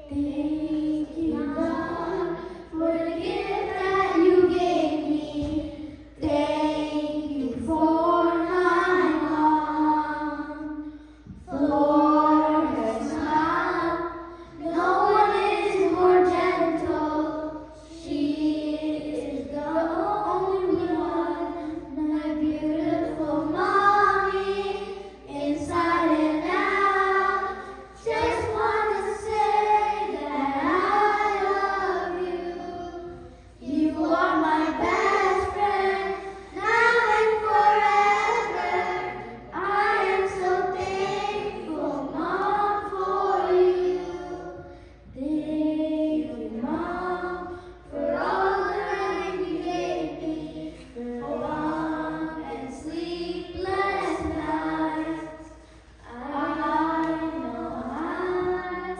Thank you, God, for the gift that you gave me. Thank you for my mom, for her smile. No one is more gentle. She is the only one, my beautiful mommy, inside and out. Just wanna say that I love you. You are my best friend, now and forever. I am so thankful, Mom, for you. Thank you, Mom, for all the life you gave me, for long and sleepless nights. I know I was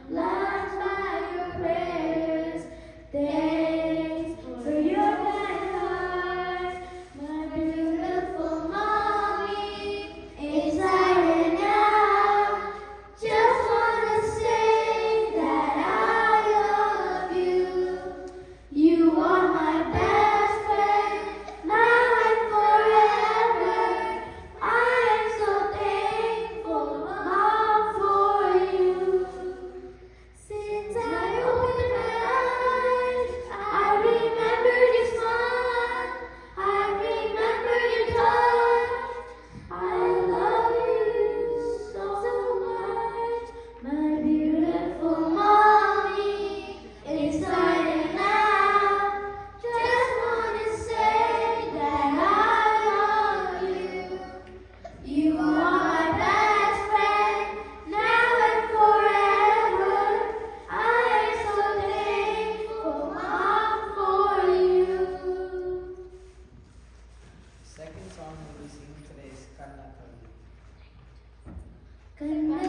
blessed by your prayers. Thanks for your kind heart, my beautiful mommy, inside and out. Just wanna say that I love you. You are my best friend, now and forever. I am so thankful, Mom, for you. Since I opened my eyes, I remember your smile. I remember your touch. I love you so much, my beautiful mommy, inside and out. Just wanna say that I love you. You are my best friend, now and forever. I am so thankful, Mom, for you. Second song we'll be singing today is Kanna Kalli. Kanna